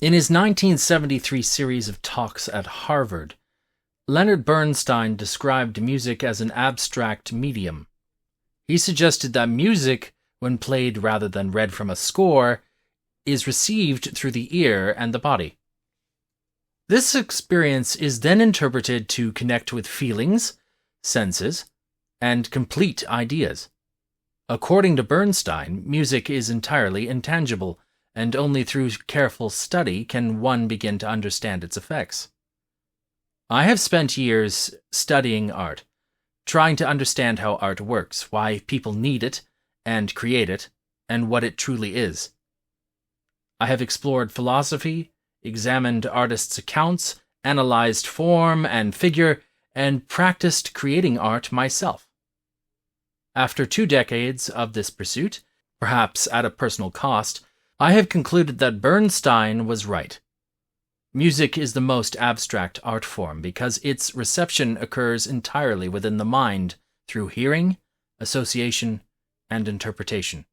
In his 1973 series of talks at Harvard, Leonard Bernstein described music as an abstract medium. He suggested that music, when played rather than read from a score, is received through the ear and the body. This experience is then interpreted to connect with feelings, senses, and complete ideas. According to Bernstein, music is entirely intangible, and only through careful study can one begin to understand its effects. I have spent years studying art, trying to understand how art works, why people need it and create it, and what it truly is. I have explored philosophy, examined artists' accounts, analyzed form and figure, and practiced creating art myself. After 2 decades of this pursuit, perhaps at a personal cost, I have concluded that Bernstein was right. Music is the most abstract art form because its reception occurs entirely within the mind through hearing, association, and interpretation.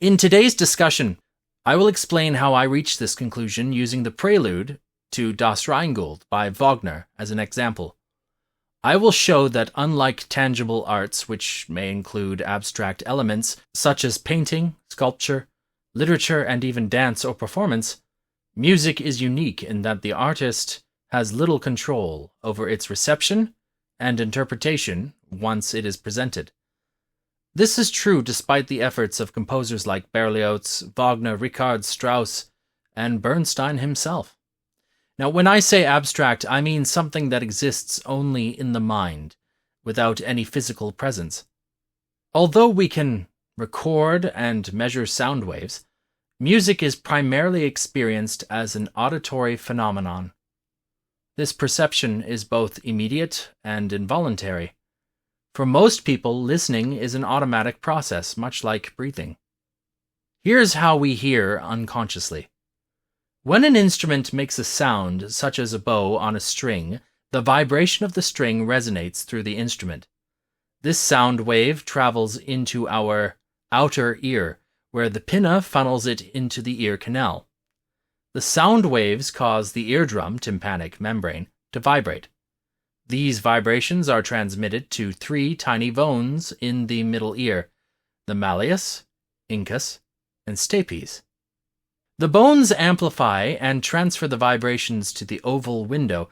In today's discussion, I will explain how I reached this conclusion using the Prelude to Das Rheingold by Wagner as an example. I will show that unlike tangible arts, which may include abstract elements such as painting, sculpture, literature, and even dance or performance, music is unique in that the artist has little control over its reception and interpretation once it is presented. This is true despite the efforts of composers like Berlioz, Wagner, Richard Strauss, and Bernstein himself. Now, when I say abstract, I mean something that exists only in the mind, without any physical presence. Although we can record and measure sound waves, music is primarily experienced as an auditory phenomenon. This perception is both immediate and involuntary. For most people, listening is an automatic process, much like breathing. Here's how we hear unconsciously. When an instrument makes a sound, such as a bow on a string, the vibration of the string resonates through the instrument. This sound wave travels into our outer ear, where the pinna funnels it into the ear canal. The sound waves cause the eardrum tympanic membrane to vibrate. These vibrations are transmitted to 3 tiny bones in the middle ear, the malleus, incus, and stapes. The bones amplify and transfer the vibrations to the oval window,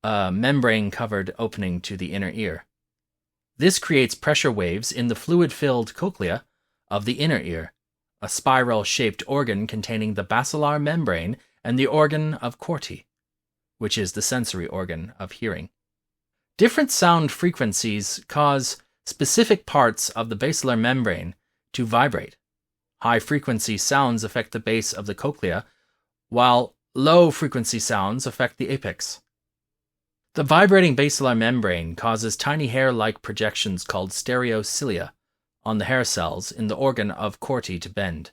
a membrane-covered opening to the inner ear. This creates pressure waves in the fluid-filled cochlea of the inner ear, a spiral-shaped organ containing the basilar membrane and the organ of Corti, which is the sensory organ of hearing. Different sound frequencies cause specific parts of the basilar membrane to vibrate. High-frequency sounds affect the base of the cochlea, while low-frequency sounds affect the apex. The vibrating basilar membrane causes tiny hair-like projections called stereocilia on the hair cells in the organ of Corti to bend.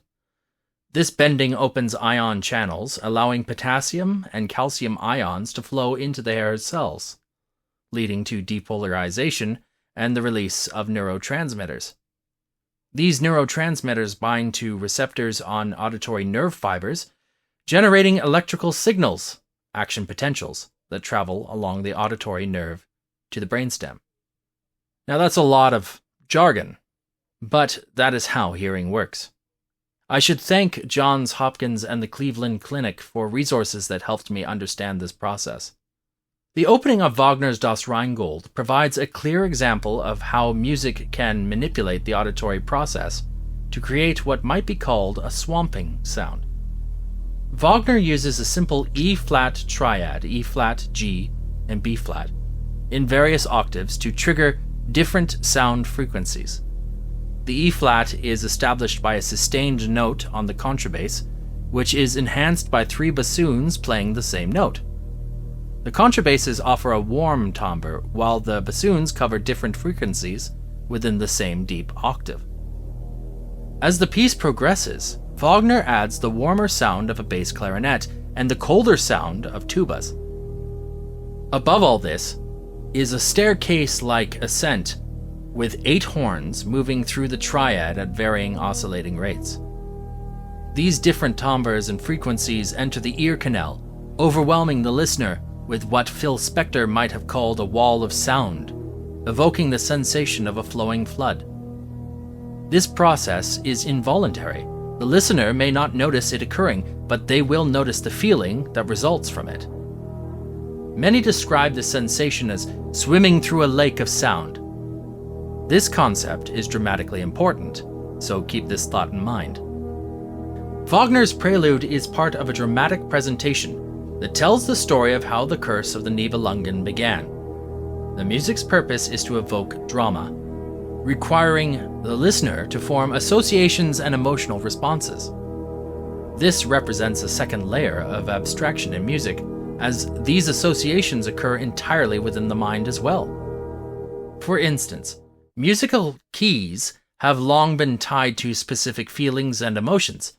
This bending opens ion channels, allowing potassium and calcium ions to flow into the hair cells, leading to depolarization and the release of neurotransmitters. These neurotransmitters bind to receptors on auditory nerve fibers, generating electrical signals, action potentials, that travel along the auditory nerve to the brainstem. Now that's a lot of jargon, but that is how hearing works. I should thank Johns Hopkins and the Cleveland Clinic for resources that helped me understand this process. The opening of Wagner's Das Rheingold provides a clear example of how music can manipulate the auditory process to create what might be called a swamping sound. Wagner uses a simple E-flat triad, E-flat, G, and B-flat, in various octaves to trigger different sound frequencies. The E-flat is established by a sustained note on the contrabass, which is enhanced by 3 bassoons playing the same note. The contrabasses offer a warm timbre, while the bassoons cover different frequencies within the same deep octave. As the piece progresses, Wagner adds the warmer sound of a bass clarinet and the colder sound of tubas. Above all this is a staircase-like ascent with 8 horns moving through the triad at varying oscillating rates. These different timbres and frequencies enter the ear canal, overwhelming the listener with what Phil Spector might have called a wall of sound, evoking the sensation of a flowing flood. This process is involuntary. The listener may not notice it occurring, but they will notice the feeling that results from it. Many describe the sensation as swimming through a lake of sound. This concept is dramatically important, so keep this thought in mind. Wagner's Prelude is part of a dramatic presentation that tells the story of how the curse of the Nibelungen began. The music's purpose is to evoke drama, requiring the listener to form associations and emotional responses. This represents a second layer of abstraction in music, as these associations occur entirely within the mind as well. For instance, musical keys have long been tied to specific feelings and emotions.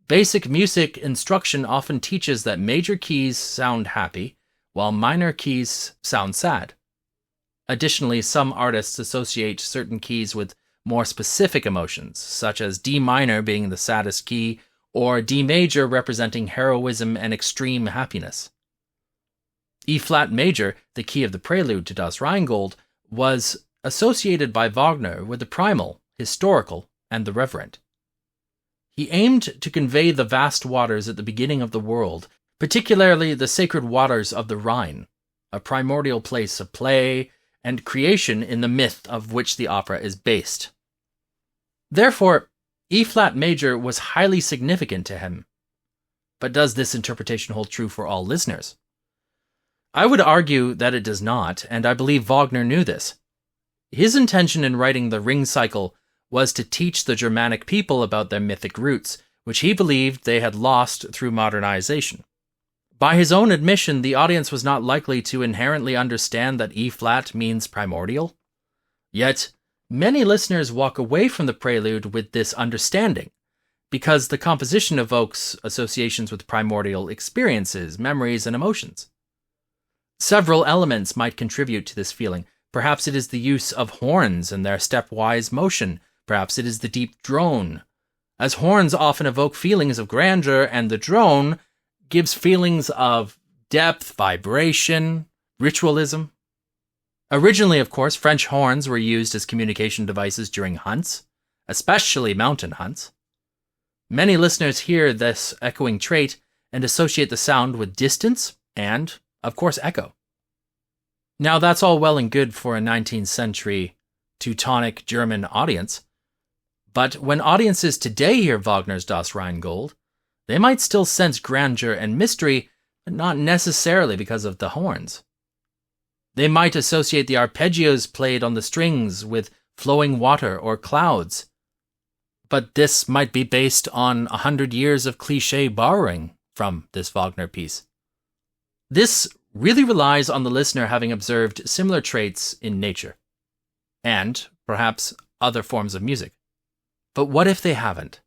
Basic music instruction often teaches that major keys sound happy, while minor keys sound sad. Additionally, some artists associate certain keys with more specific emotions, such as D minor being the saddest key, or D major representing heroism and extreme happiness. E flat major, the key of the prelude to Das Rheingold, was associated by Wagner with the primal, historical, and the reverent. He aimed to convey the vast waters at the beginning of the world, particularly the sacred waters of the Rhine, a primordial place of play and creation in the myth of which the opera is based. Therefore, E flat major was highly significant to him. But does this interpretation hold true for all listeners? I would argue that it does not, and I believe Wagner knew this. His intention in writing the Ring Cycle was to teach the Germanic people about their mythic roots, which he believed they had lost through modernization. By his own admission, the audience was not likely to inherently understand that E-flat means primordial. Yet, many listeners walk away from the prelude with this understanding, because the composition evokes associations with primordial experiences, memories, and emotions. Several elements might contribute to this feeling. Perhaps it is the use of horns and their stepwise motion. Perhaps it is the deep drone, as horns often evoke feelings of grandeur, and the drone gives feelings of depth, vibration, ritualism. Originally, of course, French horns were used as communication devices during hunts, especially mountain hunts. Many listeners hear this echoing trait and associate the sound with distance and, of course, echo. Now, that's all well and good for a 19th century Teutonic German audience, but when audiences today hear Wagner's Das Rheingold, they might still sense grandeur and mystery, but not necessarily because of the horns. They might associate the arpeggios played on the strings with flowing water or clouds, but this might be based on 100 years of cliché borrowing from this Wagner piece. This really relies on the listener having observed similar traits in nature, and perhaps other forms of music. But what if they haven't?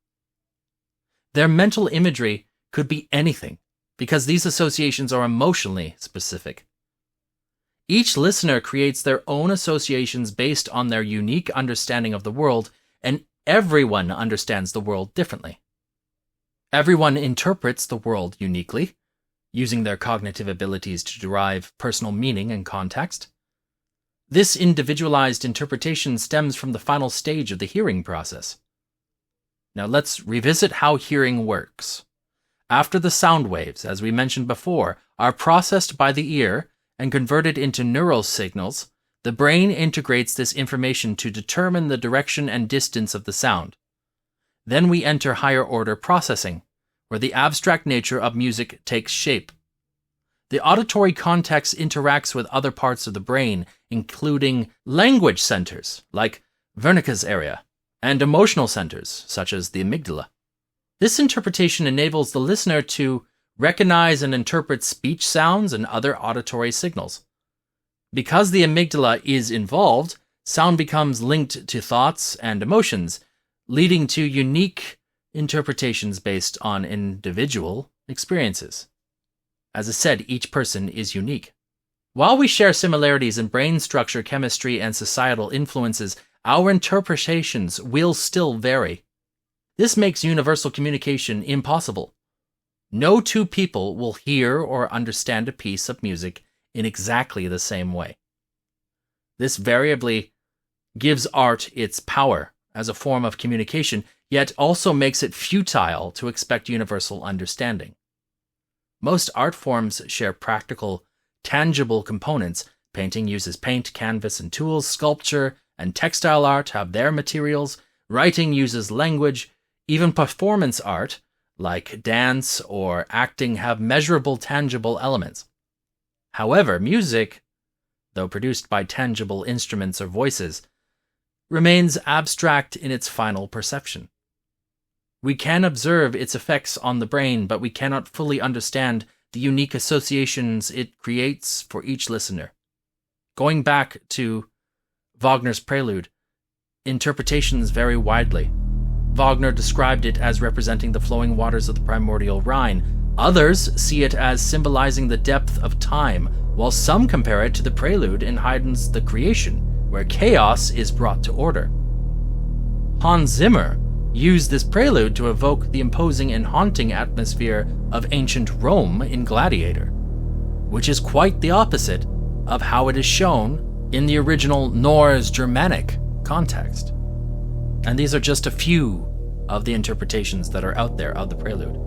Their mental imagery could be anything, because these associations are emotionally specific. Each listener creates their own associations based on their unique understanding of the world, and everyone understands the world differently. Everyone interprets the world uniquely, using their cognitive abilities to derive personal meaning and context. This individualized interpretation stems from the final stage of the hearing process. Now let's revisit how hearing works. After the sound waves, as we mentioned before, are processed by the ear and converted into neural signals, the brain integrates this information to determine the direction and distance of the sound. Then we enter higher order processing, where the abstract nature of music takes shape. The auditory context interacts with other parts of the brain, including language centers, like Wernicke's area, and emotional centers, such as the amygdala. This interpretation enables the listener to recognize and interpret speech sounds and other auditory signals. Because the amygdala is involved, sound becomes linked to thoughts and emotions, leading to unique interpretations based on individual experiences. As I said, each person is unique. While we share similarities in brain structure, chemistry, and societal influences, our interpretations will still vary. This makes universal communication impossible. No two people will hear or understand a piece of music in exactly the same way. This variably gives art its power as a form of communication, yet also makes it futile to expect universal understanding. Most art forms share practical, tangible components. Painting uses paint, canvas, and tools. Sculpture and textile art have their materials. Writing uses language. Even performance art, like dance or acting, have measurable, tangible elements. However, music, though produced by tangible instruments or voices, remains abstract in its final perception. We can observe its effects on the brain, but we cannot fully understand the unique associations it creates for each listener. Going back to Wagner's Prelude, interpretations vary widely. Wagner described it as representing the flowing waters of the primordial Rhine. Others see it as symbolizing the depth of time, while some compare it to the Prelude in Haydn's The Creation, where chaos is brought to order. Hans Zimmer used this prelude to evoke the imposing and haunting atmosphere of ancient Rome in Gladiator, which is quite the opposite of how it is shown in the original Norse Germanic context. And these are just a few of the interpretations that are out there of the prelude.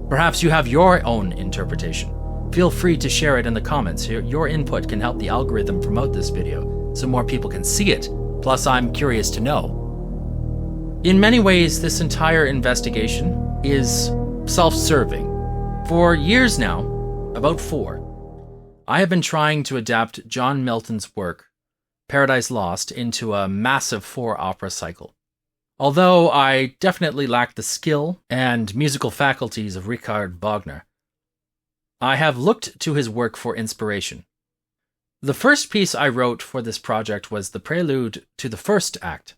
Perhaps you have your own interpretation. Feel free to share it in the comments. Your input can help the algorithm promote this video so more people can see it. Plus, I'm curious to know. In many ways, this entire investigation is self-serving. For years now, about 4, I have been trying to adapt John Milton's work, Paradise Lost, into a massive 4-opera cycle. Although I definitely lack the skill and musical faculties of Richard Wagner, I have looked to his work for inspiration. The first piece I wrote for this project was the prelude to the first act.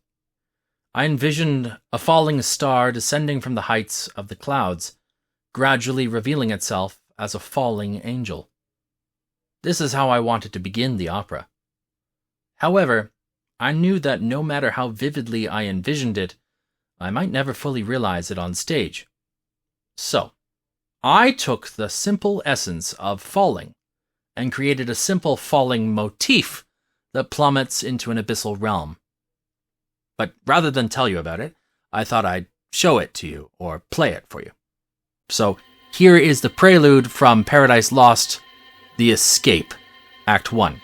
I envisioned a falling star descending from the heights of the clouds, gradually revealing itself as a falling angel. This is how I wanted to begin the opera. However, I knew that no matter how vividly I envisioned it, I might never fully realize it on stage. So, I took the simple essence of falling and created a simple falling motif that plummets into an abyssal realm. But rather than tell you about it, I thought I'd show it to you or play it for you. So here is the prelude from Paradise Lost, The Escape, Act 1.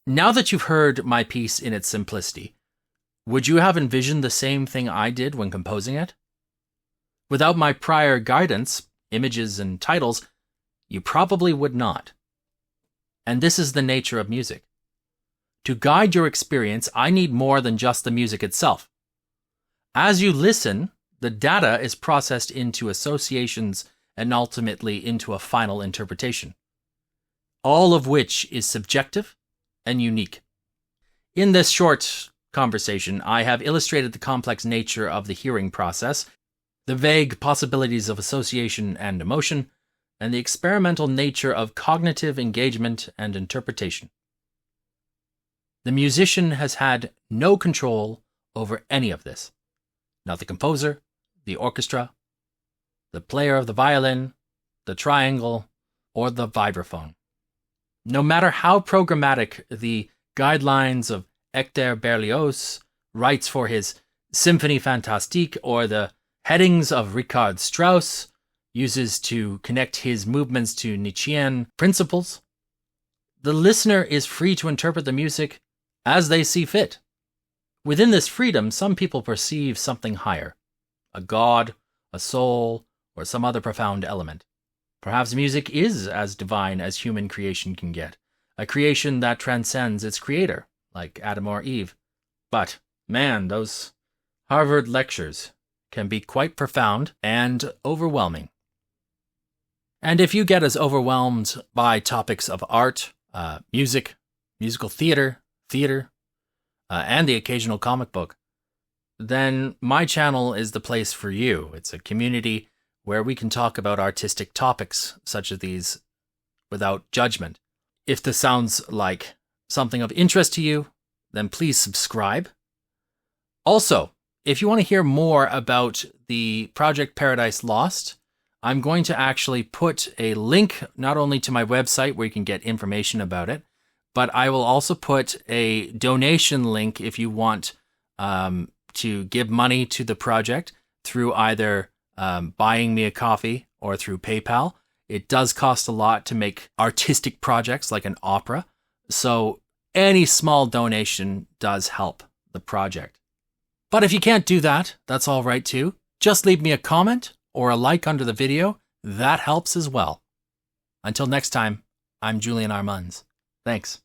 Now that you've heard my piece in its simplicity, would you have envisioned the same thing I did when composing it? Without my prior guidance, images, and titles, you probably would not. And this is the nature of music. To guide your experience, I need more than just the music itself. As you listen, the data is processed into associations and ultimately into a final interpretation, all of which is subjective and unique. In this short conversation, I have illustrated the complex nature of the hearing process, the vague possibilities of association and emotion, and the experimental nature of cognitive engagement and interpretation. The musician has had no control over any of this. Not the composer, the orchestra, the player of the violin, the triangle, or the vibraphone. No matter how programmatic the guidelines of Hector Berlioz writes for his Symphonie Fantastique or the headings of Richard Strauss uses to connect his movements to Nietzschean principles, the listener is free to interpret the music as they see fit. Within this freedom, some people perceive something higher, a god, a soul, or some other profound element. Perhaps music is as divine as human creation can get, a creation that transcends its creator, like Adam or Eve. But, man, those Harvard lectures can be quite profound and overwhelming. And if you get as overwhelmed by topics of art, music, musical theater, and the occasional comic book, then my channel is the place for you. It's a community where we can talk about artistic topics such as these without judgment. If this sounds like something of interest to you, then please subscribe. Also, if you want to hear more about the Project Paradise Lost, I'm going to actually put a link not only to my website where you can get information about it, but I will also put a donation link if you want to give money to the project through either buying me a coffee or through PayPal. It does cost a lot to make artistic projects like an opera, so any small donation does help the project. But if you can't do that, that's all right too. Just leave me a comment or a like under the video. That helps as well. Until next time, I'm Julian Armands. Thanks.